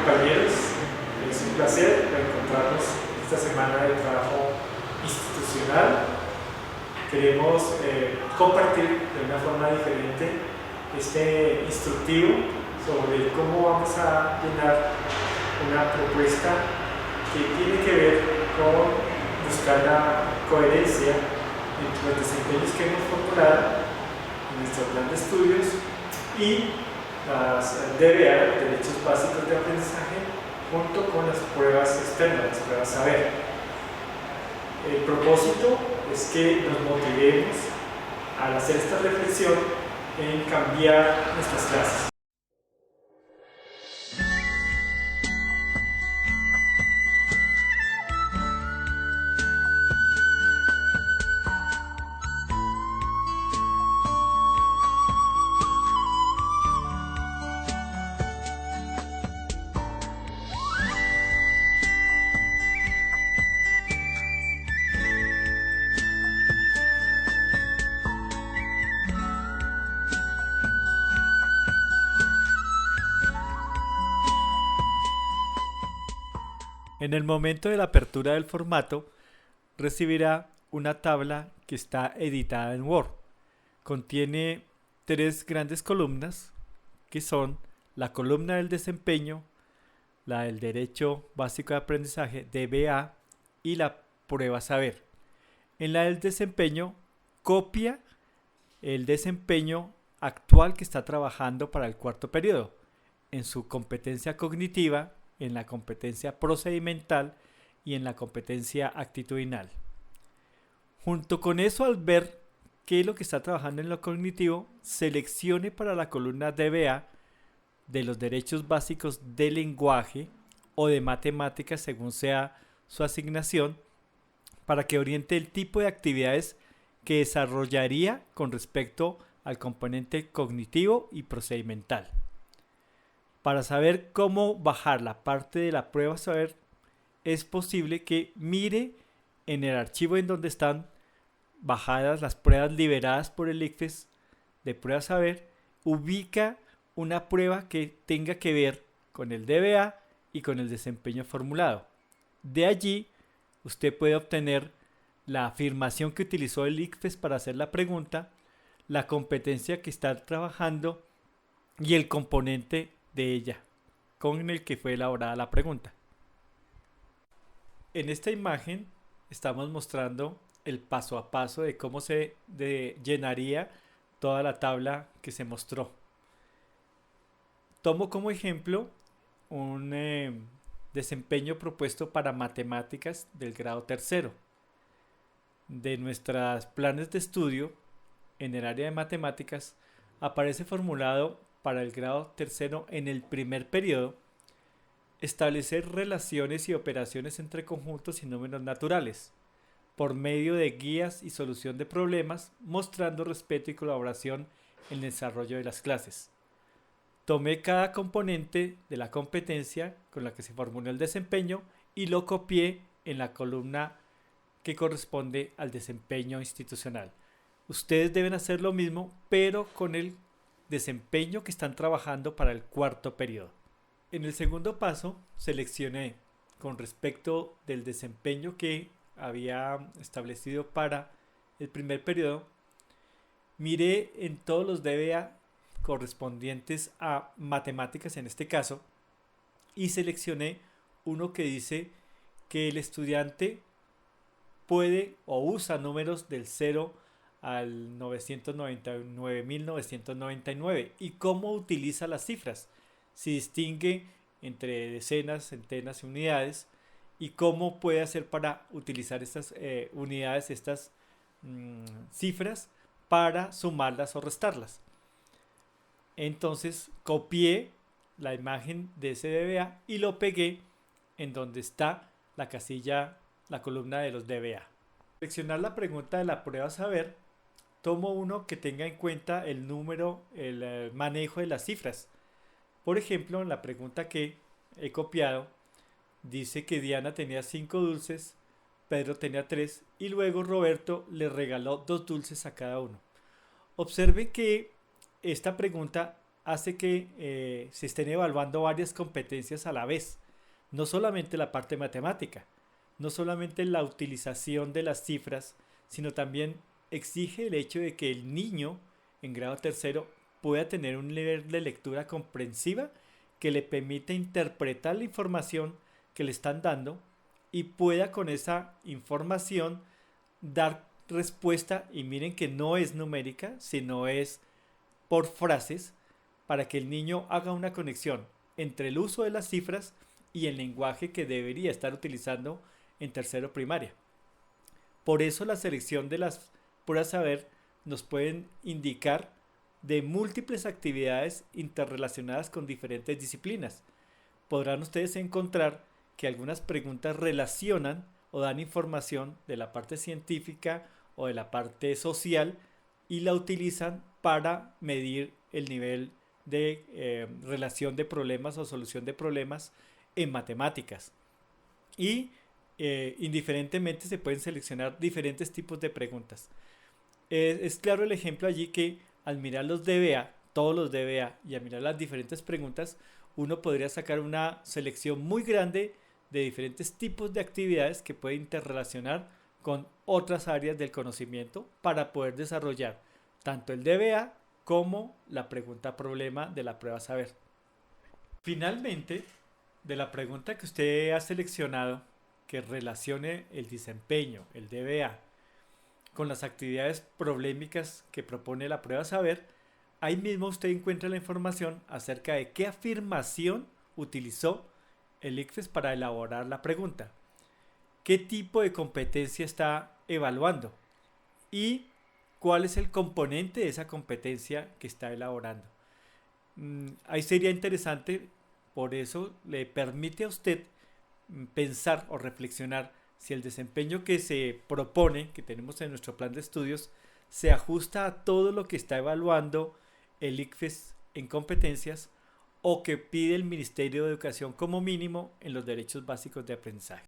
compañeros, es un placer encontrarnos esta semana de trabajo institucional. Queremos compartir de una forma diferente este instructivo sobre cómo vamos a llenar una propuesta que tiene que ver con buscar la coherencia entre los desempeños que hemos formulado en nuestro plan de estudios y las DBA, los derechos básicos de aprendizaje, junto con las pruebas externas, las pruebas saber. El propósito es que nos motivemos al hacer esta reflexión en cambiar nuestras clases. En el momento de la apertura del formato, recibirá una tabla que está editada en Word. Contiene tres grandes columnas que son la columna del desempeño, la del derecho básico de aprendizaje DBA y la prueba saber. En la del desempeño copia el desempeño actual que está trabajando para el cuarto periodo en su competencia cognitiva, en la competencia procedimental y en la competencia actitudinal. Junto con eso, al ver qué es lo que está trabajando en lo cognitivo, seleccione para la columna DBA de los derechos básicos de lenguaje o de matemáticas según sea su asignación, para que oriente el tipo de actividades que desarrollaría con respecto al componente cognitivo y procedimental. Para saber cómo bajar la parte de la prueba saber, es posible que mire en el archivo en donde están bajadas las pruebas liberadas por el ICFES de prueba saber, ubica una prueba que tenga que ver con el DBA y con el desempeño formulado. De allí, usted puede obtener la afirmación que utilizó el ICFES para hacer la pregunta, la competencia que está trabajando y el componente de ella con el que fue elaborada la pregunta. En esta imagen estamos mostrando el paso a paso de cómo se llenaría toda la tabla que se mostró. Tomo como ejemplo un desempeño propuesto para matemáticas del grado tercero. De nuestros planes de estudio en el área de matemáticas aparece formulado para el grado tercero en el primer periodo establecer relaciones y operaciones entre conjuntos y números naturales por medio de guías y solución de problemas, mostrando respeto y colaboración en el desarrollo de las clases. Tomé cada componente de la competencia con la que se formuló el desempeño y lo copié en la columna que corresponde al desempeño institucional. Ustedes deben hacer lo mismo, pero con el desempeño que están trabajando para el cuarto periodo. En el segundo paso, seleccioné con respecto del desempeño que había establecido para el primer periodo, miré en todos los DBA correspondientes a matemáticas en este caso y seleccioné uno que dice que el estudiante puede o usa números del 0 al 999.999 y cómo utiliza las cifras, si distingue entre decenas, centenas y unidades y cómo puede hacer para utilizar estas unidades, estas cifras para sumarlas o restarlas. Entonces copié la imagen de ese DBA y lo pegué en donde está la casilla, la columna de los DBA. Seleccionar la pregunta de la prueba saber, tomo uno que tenga en cuenta el número, el manejo de las cifras. Por ejemplo, en la pregunta que he copiado, dice que Diana tenía 5 dulces, Pedro tenía 3 y luego Roberto le regaló 2 dulces a cada uno. Observe que esta pregunta hace que se estén evaluando varias competencias a la vez, no solamente la parte matemática, no solamente la utilización de las cifras, sino también exige el hecho de que el niño en grado tercero pueda tener un nivel de lectura comprensiva que le permita interpretar la información que le están dando y pueda con esa información dar respuesta, y miren que no es numérica, sino es por frases, para que el niño haga una conexión entre el uso de las cifras y el lenguaje que debería estar utilizando en tercero primaria. Por eso la selección de las pruebas saber nos pueden indicar de múltiples actividades interrelacionadas con diferentes disciplinas. Podrán ustedes encontrar que algunas preguntas relacionan o dan información de la parte científica o de la parte social y la utilizan para medir el nivel de relación de problemas o solución de problemas en matemáticas. Y indiferentemente se pueden seleccionar diferentes tipos de preguntas. Es claro el ejemplo allí que al mirar los DBA, todos los DBA, y al mirar las diferentes preguntas, uno podría sacar una selección muy grande de diferentes tipos de actividades que puede interrelacionar con otras áreas del conocimiento para poder desarrollar tanto el DBA como la pregunta problema de la prueba saber. Finalmente, de la pregunta que usted ha seleccionado, que relacione el desempeño, el DBA, con las actividades problemáticas que propone la prueba saber, ahí mismo usted encuentra la información acerca de qué afirmación utilizó el ICFES para elaborar la pregunta, qué tipo de competencia está evaluando y cuál es el componente de esa competencia que está elaborando. Ahí sería interesante, por eso le permite a usted pensar o reflexionar si el desempeño que se propone, que tenemos en nuestro plan de estudios, se ajusta a todo lo que está evaluando el ICFES en competencias o que pide el Ministerio de Educación como mínimo en los derechos básicos de aprendizaje.